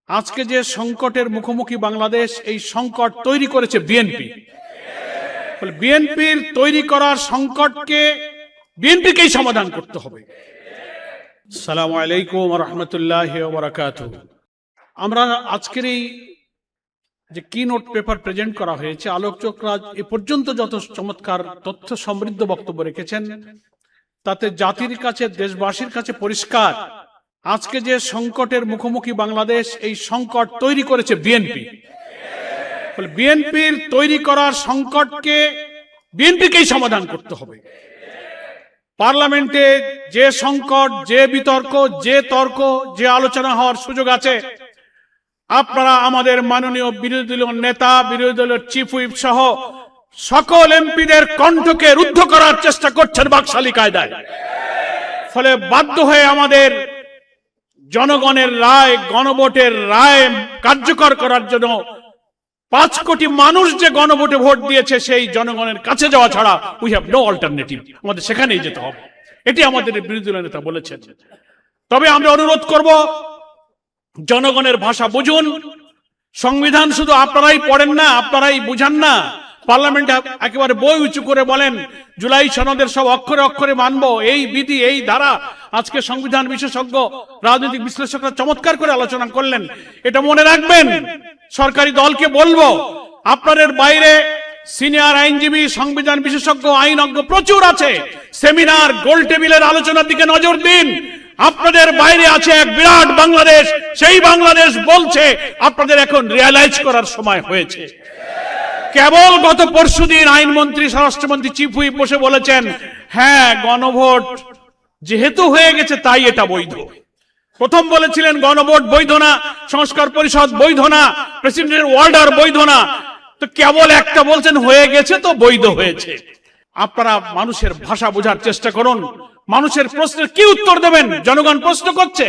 আজকে যে সংকটের মুখোমুখি বাংলাদেশ, এই সংকট তৈরি করেছে বিএনপি। বিএনপির তৈরি করার সংকটকে বিএনপিকেই সমাধান করতে হবে। আসসালামু আলাইকুম ওয়া রাহমাতুল্লাহি ওয়া বারাকাতুহু। আমরা আজকের এই যে কিনোট পেপার প্রেজেন্ট করা হয়েছে, আলোচকরা এ পর্যন্ত যত চমৎকার তথ্য সমৃদ্ধ বক্তব্য রেখেছেন, তাতে জাতির কাছে, দেশবাসীর কাছে পরিষ্কার, আজকে যে সংকটের মুখোমুখি বাংলাদেশ, এই সংকট তৈরি করেছে বিএনপি। বিএনপির তৈরি করার সংকটকে বিএনপিকেই সমাধান করতে হবে। পার্লামেন্টে যে সংকট, যে বিতর্ক, যে তর্ক, যে আলোচনা হওয়ার সুযোগ আছে, আপনারা আমাদের মাননীয় বিরোধী দলীয় নেতা, বিরোধী দলের চিফ হুইপ সহ সকল এমপিদের কণ্ঠকে রুদ্ধ করার চেষ্টা করছেন বাকশালী কায়দায়। ফলে বাধ্য হয়ে আমাদের জনগণের রায়, গণভোটের রায় কার্যকর করার জন্য 5 কোটি মানুষ যে গণভোটে ভোট দিয়েছে, সেই জনগণের কাছে যাওয়া ছাড়া উই হ্যাভ নো অল্টারনেটিভ, আমাদের সেখানেই যেতে হবে। এটি আমাদের বিরোধী দলের নেতা বলেছেন। তবে আমরা অনুরোধ করব, জনগণের ভাষা বুঝুন। সংবিধান শুধু আপনারাই পড়েন না, আপনারাই বুঝান না, পার্লামেন্টে একেবারে বই উঁচু করে বলেন জুলাই সনদের সব অক্ষরে অক্ষরে মানবো, এই বিধি, এই ধারা। আজকে সংবিধান বিশেষজ্ঞ, রাজনৈতিক বিশ্লেষকরা চমৎকার করে আলোচনা করলেন। এটা মনে রাখবেন, সরকারি দলকে বলবো, আপনাদের বাইরে সিনিয়র আইনজীবী, সংবিধান বিশেষজ্ঞ, আইনজ্ঞ প্রচুর আছে। সেমিনার, গোল টেবিলের আলোচনার দিকে নজর দিন। আপনাদের বাইরে আছে এক বিরাট বাংলাদেশ, সেই বাংলাদেশ বলছে আপনাদের এখন রিয়ালাইজ করার সময় হয়েছে। কেবল গত পরশুদিন আইনমন্ত্রী, স্বরাষ্ট্রমন্ত্রী, চিফ হুইপ বসে বলেছেন, হ্যাঁ গণভোট যেহেতু হয়ে গেছে তাই এটা বৈধ। প্রথম বলেছিলেন গণভোট বৈধ না, সংস্কার পরিষদ বৈধ না, প্রেসিডেন্টের অর্ডার বৈধ না। তো কেবল একটা বলছেন হয়ে গেছে তো বৈধ হয়েছে। আপনারা মানুষের ভাষা বোঝার চেষ্টা করুন। মানুষের প্রশ্নের কি উত্তর দেবেন? জনগণ প্রশ্ন করছে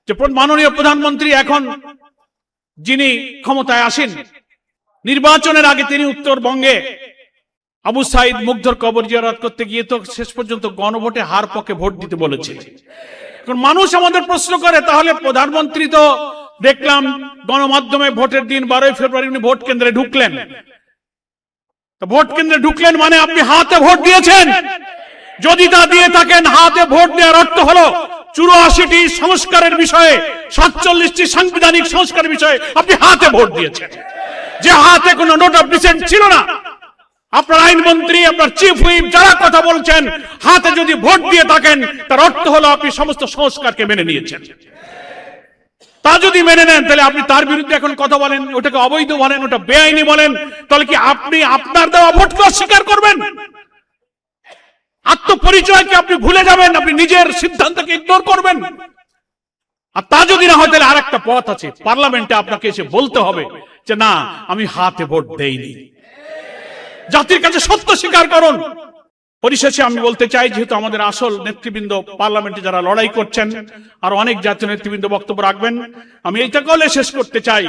যে মাননীয় প্রধানমন্ত্রী এখন যিনি ক্ষমতায় আসেন, নির্বাচনের আগে তিনি উত্তরবঙ্গে আবু সাইদ মুগ্ধর কবর জিয়ারত করতে গিয়ে তো শেষ পর্যন্ত গণভোটে হার পক্ষে ভোট দিতে বলেছে। মানুষ আমাদের প্রশ্ন করে, তাহলে প্রধানমন্ত্রী তো দেখলাম গণমাধ্যমে ভোটের দিন 12 ফেব্রুয়ারি উনি ভোট কেন্দ্রে ঢুকলেন। তো ভোট কেন্দ্রে ঢুকলেন মানে আপনি হাতে ভোট দিয়েছেন। যদি তা দিয়ে থাকেন, হাতে ভোট দেওয়ার অর্থ হলো 84টি সংস্কারের বিষয়ে, 47টি সাংবিধানিক সংস্কারের বিষয়ে আপনি হাতে ভোট দিয়েছেন, যে হাতে কোনো নোট অফ ডিসেন্ট ছিল না। আপনার আইনমন্ত্রী, আপনার চিফ হুইপ যারা কথা বলছেন, হাতে যদি ভোট দিয়ে থাকেন, তার অর্থ হলো আপনি সমস্ত সংস্কারকে মেনে নিয়েছেন। তা যদি মেনে নেন, তাহলে আপনি তার বিরুদ্ধে এখন কথা বলেন, ওটাকে অবৈধ বলেন, ওটা বেআইনি বলেন, তাহলে কি আপনি আপনার দেওয়া ভোটকে অস্বীকার করবেন? আত্মপরিচয়কে আপনি ভুলে যাবেন, আপনি নিজের সিদ্ধান্তকে ইগনোর করবেন। আর তা যদি না হয়, তাহলে আরেকটা পথ আছে, পার্লামেন্টে আপনাকে এসে বলতে হবে যে না, আমি হাতে ভোট দেইনি। জাতির কাছে সত্য স্বীকার করুন। পরিশেষে আমি বলতে চাই, যেহেতু আমাদের আসল নেতৃবৃন্দ পার্লামেন্টে যারা লড়াই করছেন, আর অনেক জাতীয় নেতৃবৃন্দ বক্তব্য রাখবেন, আমি এইটা বলে শেষ করতে চাই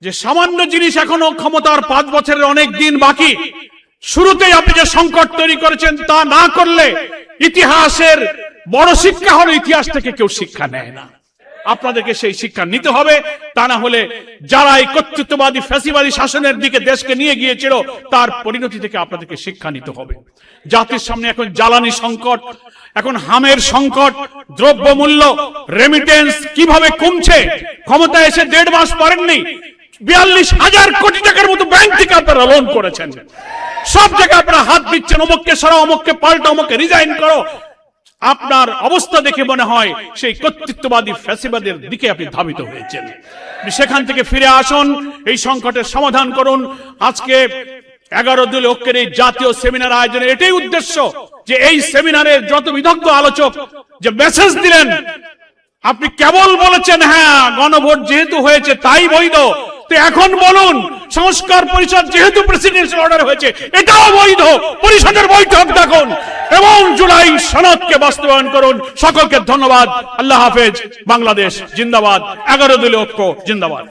যে সামান্য জিনিস, এখনো ক্ষমতার 5 বছরের অনেক দিন বাকি। শুরুতেই আপনি যে সংকট তৈরি করেছেন, তা না করলে ইতিহাসের বড় শিক্ষা হলো ইতিহাস থেকে কেউ শিক্ষা নেয় না। আপনাদেরকে সেই শিক্ষা নিতে হবে। তা না হলে যারা এই কর্তৃত্ববাদী ফ্যাসিবাদী শাসনের দিকে দেশকে নিয়ে গিয়েছিল, তার পরিণতি থেকে আপনাদেরকে শিক্ষা নিতে হবে। জাতির সামনে এখন জ্বালানি সংকট, এখন হামের সংকট, দ্রব্যমূল্য, রেমিটেন্স কিভাবে কমছে। ক্ষমতায় এসে 1.5 মাস পারেননি, 42,000 কোটি টাকার মতো ব্যাংক থেকে আপনারা লোন করেছেন। সব জায়গায় আপনারা হাত দিচ্ছেন, অমুককে সরাও, অমুককে পাল্টা, অমুককে রিজাইন করো। আপনার অবস্থা দেখে মনে হয় সেই কর্তৃত্ববাদী ফ্যাসিবাদের দিকে আপনি ধাবিত হয়েছেন। সেখান থেকে ফিরে আসুন, এই সংকটের সমাধান করুন। আজকে 11 দলীয় ঐক্যের এই জাতীয় সেমিনার আয়োজনের এটাই উদ্দেশ্য, যে এই সেমিনারের যত বিদগ্ধ আলোচক যে মেসেজ দিলেন, আপনি কেবল বলেছেন হ্যাঁ গণভোট যেহেতু হয়েছে তাই বৈধ, তো এখন বলুন সংস্কার পরিষদ যেহেতু প্রেসিডেন্সিয়াল অর্ডার হয়েছে এটাও বৈধ, পরিষদের বৈঠক ডাকুন এবং জুলাই সনদকে বাস্তবায়ন করুন। সকলকে ধন্যবাদ। আল্লাহ হাফেজ। বাংলাদেশ জিন্দাবাদ। 11 দলীয় ঐক্য জিন্দাবাদ।